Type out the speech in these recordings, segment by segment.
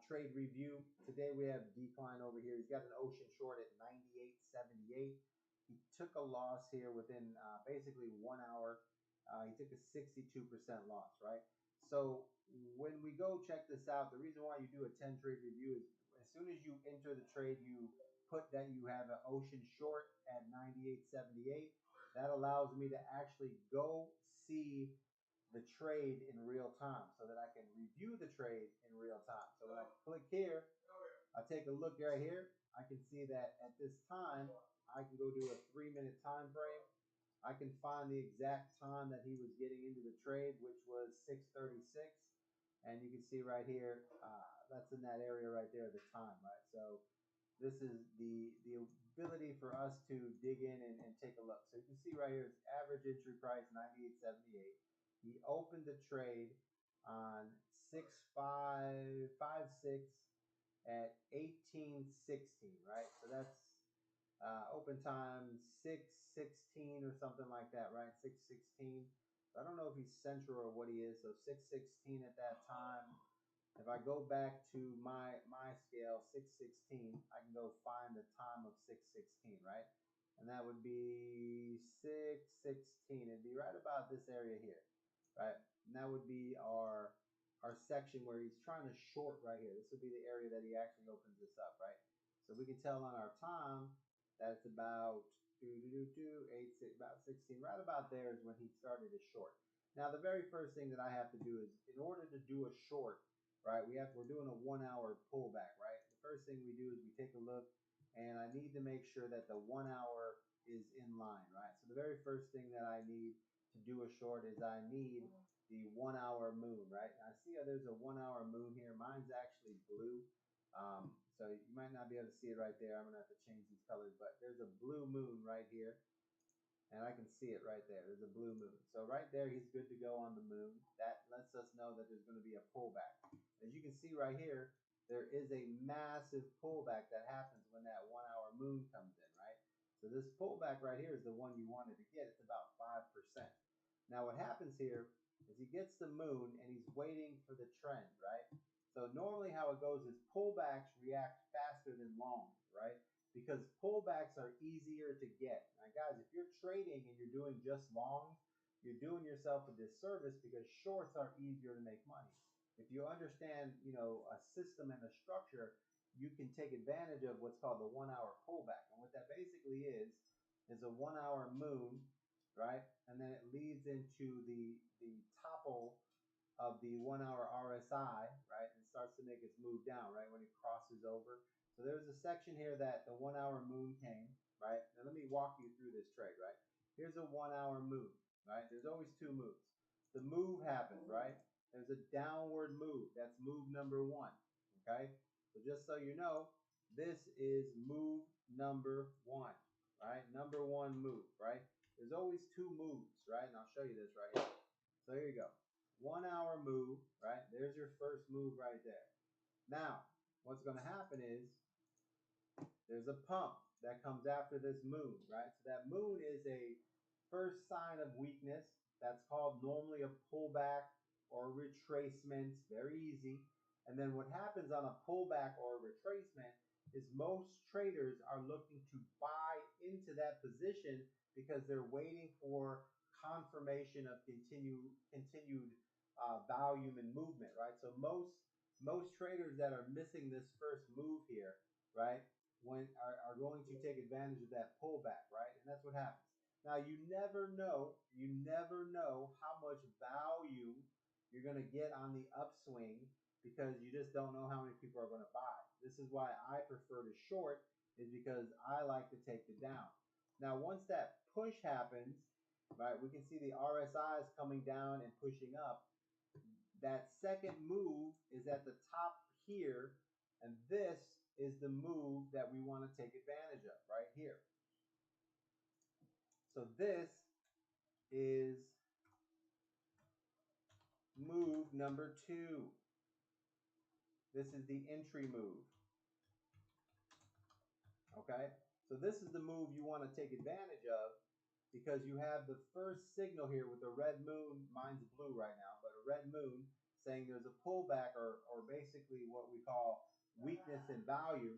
trade review. Today we have decline over here. He's got an ocean short at 98.78. He took a loss here within basically 1 hour. He took a 62% loss, right? So when we go check this out, the reason why you do a 10 trade review is as soon as you enter the trade, you put that you have an ocean short at 98.78. That allows me to actually go see the trade in real time so that I can review the trade in real time. So when I click here, I take a look right here. I can see that at this time, I can go do a 3-minute time frame. I can find the exact time that he was getting into the trade, which was 6:36. And you can see right here, that's in that area right there, the time, right? So this is the ability for us to dig in and take a look. So you can see right here, it's average entry price 98.78. He opened the trade on 6/5/56 at 18:16, right? So that's open time 6:16 or something like that, right? 6:16. I don't know if he's central or what he is. So 6:16 at that time. If I go back to my scale, 6:16, I can go find the time of 6:16, right? And that would be 6:16. It'd be right about this area here, right? And that would be our section where he's trying to short right here. This would be the area that he actually opens this up, right? So we can tell on our time that it's about 16, right about there is when he started his short. Now the very first thing that I have to do is, in order to do a short, right, we're doing a 1 hour pullback, right? The first thing we do is we take a look, and I need to make sure that the 1 hour is in line, right? So the very first thing that I need to do a short is I need the 1 hour moon, right? I see how there's a 1 hour moon here. Mine's actually blue. So you might not be able to see it right there. I'm gonna have to change these colors, but there's a blue moon right here, and I can see it right there. There's a blue moon. So right there, he's good to go on the moon. That lets us know that there's going to be a pullback. As you can see right here, there is a massive pullback that happens when that 1 hour moon comes in, right? So this pullback right here is the one you wanted to get. It's about 5%. Now what happens here is he gets the moon and he's waiting for the trend, right? So normally how it goes is pullbacks react faster than longs, right? Because pullbacks are easier to get. Now, guys, if you're trading and you're doing just longs, you're doing yourself a disservice because shorts are easier to make money. If you understand, a system and a structure, you can take advantage of what's called the 1 hour pullback. And what that basically is a 1 hour moon, right? And then it leads into the topple of the 1 hour RSI, right? And starts to make its move down, right? When it crosses over. So there's a section here that the 1 hour moon came, right? Now let me walk you through this trade, right? Here's a 1 hour move, right? There's always two moves. The move happened, right? There's a downward move. That's move number 1, okay? So just so you know, this is move number 1, right? Number 1 move, right? There's always two moves, right? And I'll show you this right here. So here you go. 1 hour move, right? There's your first move right there. Now, what's going to happen is there's a pump that comes after this moon, right? So that moon is a first sign of weakness. That's called normally a pullback or a retracement. Very easy. And then what happens on a pullback or a retracement is most traders are looking to buy into that position because they're waiting for confirmation of continued volume and movement, right? So most traders that are missing this first move here, right, are going to take advantage of that pullback, right? And that's what happens. Now you never know how much value you're going to get on the upswing because you just don't know how many people are going to buy. This is why I prefer to short, is because I like to take the down. Now once that push happens, right, we can see the RSI is coming down and pushing up. That second move is at the top here, and this is the move that we want to take advantage of right here. So this is move number 2. This is the entry move. Okay? So this is the move you want to take advantage of because you have the first signal here with the red moon. Mine's blue right now, but a red moon saying there's a pullback or basically what we call weakness in value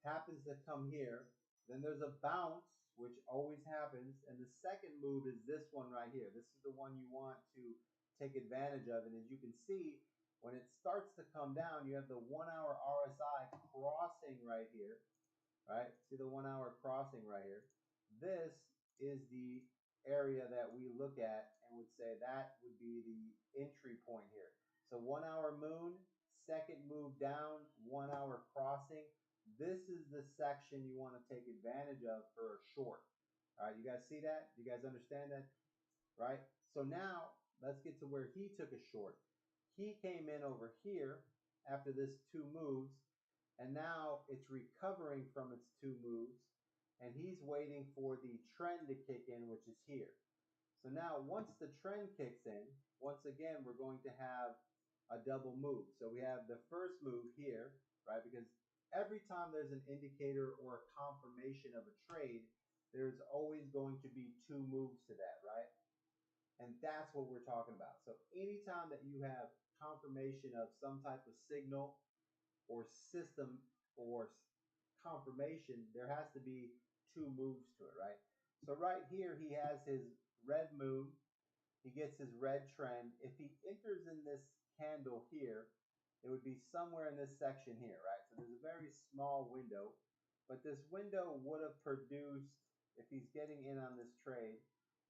happens to come here. Then there's a bounce, which always happens. And the second move is this one right here. This is the one you want to take advantage of. And as you can see, when it starts to come down, you have the 1 hour RSI crossing right here, right? See the 1 hour crossing right here. This is the area that we look at and would say that would be the entry point here. So 1 hour moon, second move down, 1 hour crossing. This is the section you want to take advantage of for a short. All right, you guys see that? You guys understand that? Right? So now let's get to where he took a short. He came in over here after this two moves, and now it's recovering from its two moves, and he's waiting for the trend to kick in, which is here. So now once the trend kicks in, once again, we're going to have a double move. So we have the first move here, right? Because every time there's an indicator or a confirmation of a trade, there's always going to be two moves to that, right? And that's what we're talking about. So anytime that you have confirmation of some type of signal or system or confirmation, there has to be two moves to it, right? So right here, he has his red moon. He gets his red trend. If he enters in this candle here, it would be somewhere in this section here, right? So there's a very small window, but this window would have produced, if he's getting in on this trade,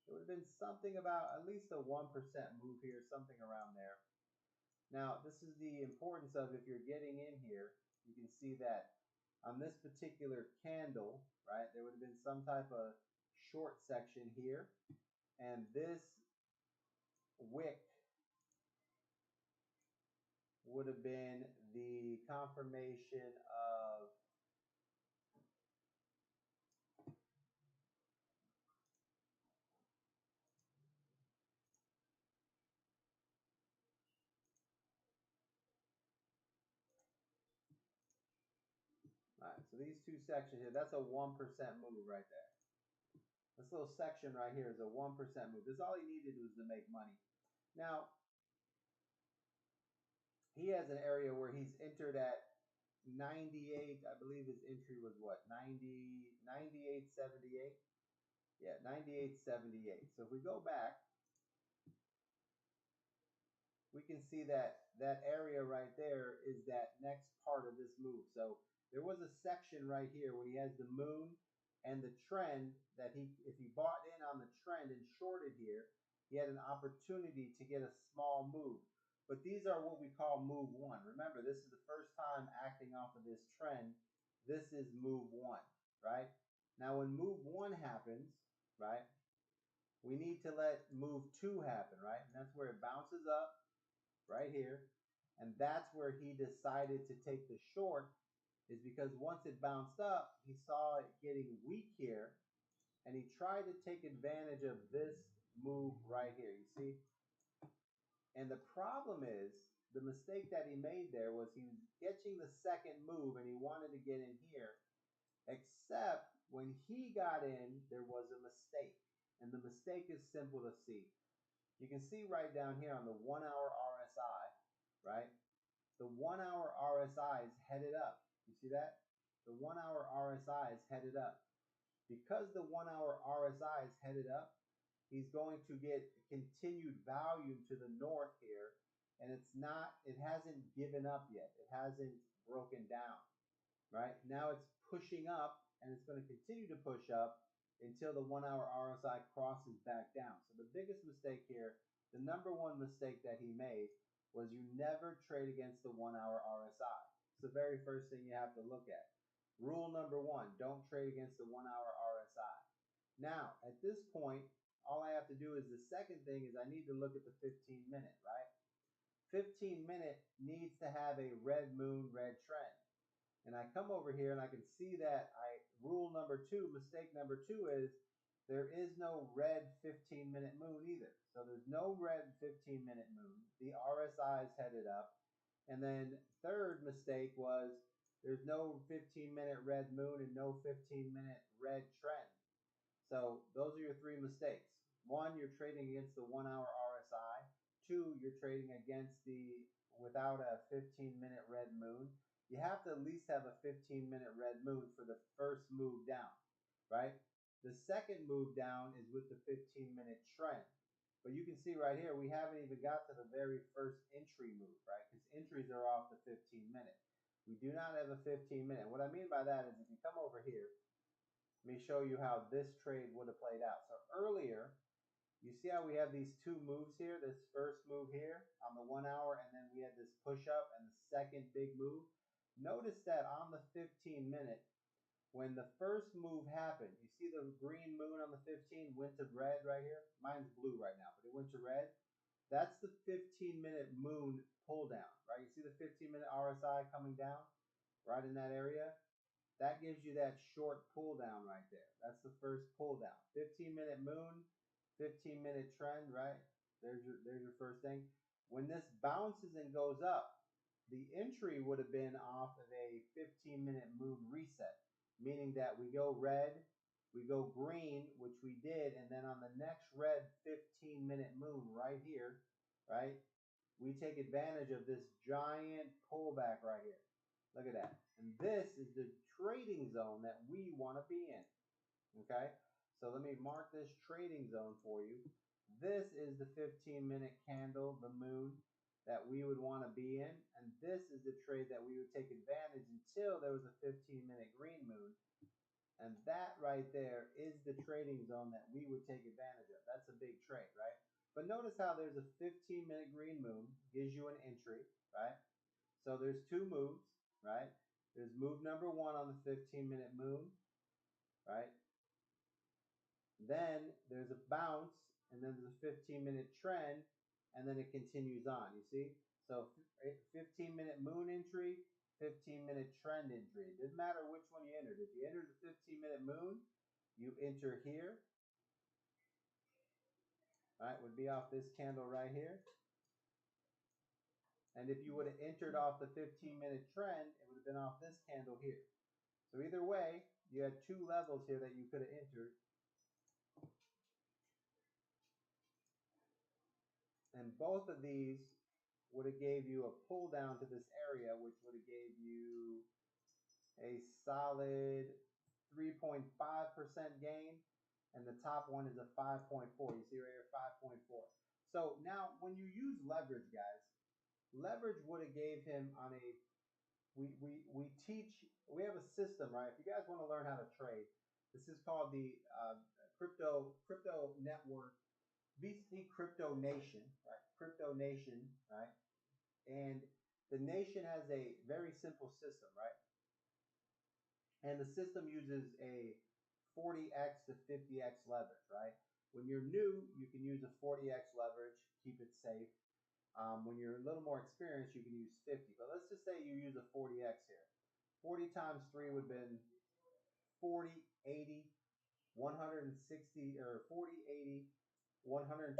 it would have been something about at least a 1% move here, something around there. Now, this is the importance of if you're getting in here, you can see that on this particular candle, right, there would have been some type of short section here, and this wick would have been the confirmation of all right, so these two sections here, that's a 1% move right there. This little section right here is a 1% move. This all he needed was to make money. Now, he has an area where he's entered at 98. I believe his entry was what? 98.78. Yeah, 98.78. So if we go back, we can see that that area right there is that next part of this move. So there was a section right here when he has the moon and the trend that if he bought in on the trend and shorted here, he had an opportunity to get a small move. But these are what we call move one. Remember, this is the first time acting off of this trend. This is move one, right? Now, when move one happens, right, we need to let move two happen, right? And that's where it bounces up right here. And that's where he decided to take the short, is because once it bounced up, he saw it getting weak here, and he tried to take advantage of this move right here. You see? And the problem is, the mistake that he made there was he was catching the second move and he wanted to get in here, except when he got in, there was a mistake. And the mistake is simple to see. You can see right down here on the 1 hour RSI, right? The 1 hour RSI is headed up. You see that? The 1 hour RSI is headed up. Because the 1 hour RSI is headed up, he's going to get continued value to the north here, and it hasn't given up yet. It hasn't broken down, right? Now it's pushing up, and it's going to continue to push up until the 1 hour RSI crosses back down. So the biggest mistake here, the number one mistake that he made, was you never trade against the 1 hour RSI. It's the very first thing you have to look at. Rule number one, don't trade against the 1 hour RSI. Now, at this point, all I have to do is the second thing is I need to look at the 15-minute, right? 15-minute needs to have a red moon, red trend. And I come over here and I can see that rule number two, mistake number two is there is no red 15-minute moon either. So there's no red 15-minute moon. The RSI is headed up. And then third mistake was there's no 15-minute red moon and no 15-minute red trend. So those are your three mistakes. One, you're trading against the 1 hour RSI. 2, you're trading against without a 15-minute red moon. You have to at least have a 15-minute red moon for the first move down, right? The second move down is with the 15-minute trend. But you can see right here, we haven't even got to the very first entry move, right? Because entries are off the 15-minute. We do not have a 15-minute. What I mean by that is if you come over here, let me show you how this trade would have played out. So earlier, you see how we have these two moves here, this first move here on the 1 hour, and then we had this push up and the second big move. Notice that on the 15-minute, when the first move happened, you see the green moon on the 15 went to red right here? Mine's blue right now, but it went to red. That's the 15-minute moon pull down, right? You see the 15-minute RSI coming down right in that area? That gives you that short pull down right there. That's the first pull down. 15-minute moon, 15-minute trend, right? There's your first thing. When this bounces and goes up, the entry would have been off of a 15-minute moon reset, meaning that we go red, we go green, which we did, and then on the next red 15-minute moon right here, right, we take advantage of this giant pullback right here. Look at that. And this is the trading zone that we want to be in. Okay? So let me mark this trading zone for you. This is the 15-minute candle, the moon, that we would want to be in. And this is the trade that we would take advantage until there was a 15-minute green moon. And that right there is the trading zone that we would take advantage of. That's a big trade, right? But notice how there's a 15-minute green moon, gives you an entry, right? So there's two moves, right? There's move number 1 on the 15-minute moon, right? Then there's a bounce, and then there's a 15-minute trend, and then it continues on, you see? So 15-minute moon entry, 15-minute trend entry. It doesn't matter which one you entered. If you entered the 15-minute moon, you enter here, right? Would be off this candle right here. And if you would have entered off the 15-minute trend, it would have been off this candle here. So either way, you had two levels here that you could have entered. And both of these would have gave you a pull down to this area, which would have gave you a solid 3.5% gain. And the top one is a 5.4. You see right here, 5.4. So now when you use leverage, guys, leverage would have gave him on a, we have a system, right? If you guys want to learn how to trade, this is called the crypto network, VC Crypto Nation, right? Crypto Nation, right? And the nation has a very simple system, right? And the system uses a 40x to 50x leverage, right? When you're new, you can use a 40x leverage, keep it safe. When you're a little more experienced, you can use 50. But let's just say you use a 40x here. 40 times 3 would have been 40, 80, 160, or 40, 80, 120%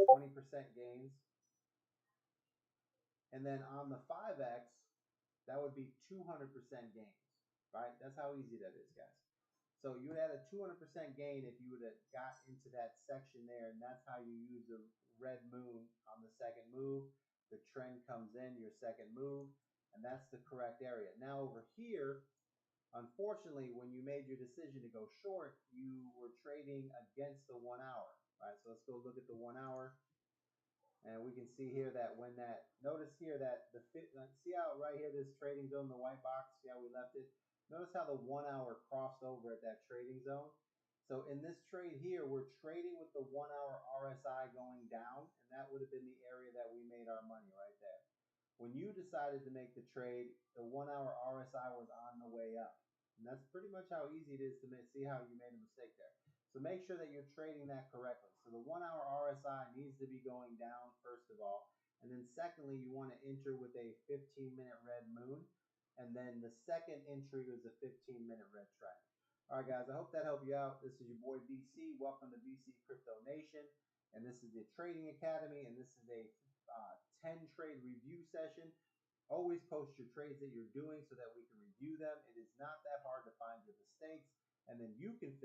gains. And then on the 5x, that would be 200% gains, right? That's how easy that is, guys. So you would add a 200% gain if you would have got into that section there, and that's how you use the red moon on the second move. The trend comes in, your second move, and that's the correct area. Now over here, unfortunately, when you made your decision to go short, you were trading against the 1 hour, right? So let's go look at the 1 hour. And we can see here that when that, notice here that see how right here, this trading zone, the white box, see how we left it? Notice how the 1 hour crossed over at that trading zone. So in this trade here, we're trading with the 1 hour RSI going down, and that would have been the area that we made our money right there. When you decided to make the trade, the 1 hour RSI was on the way up. And that's pretty much how easy it is to see how you made a mistake there. So make sure that you're trading that correctly. So the 1 hour RSI needs to be going down, first of all. And then secondly, you want to enter with a 15-minute red moon. And then the second entry was a 15-minute red trend. All right, guys, I hope that helped you out. This is your boy BC. Welcome to BC Crypto Nation. And this is the Trading Academy. And this is a 10 trade review session. Always post your trades that you're doing so that we can review them. It is not that hard to find your mistakes, and then you can fix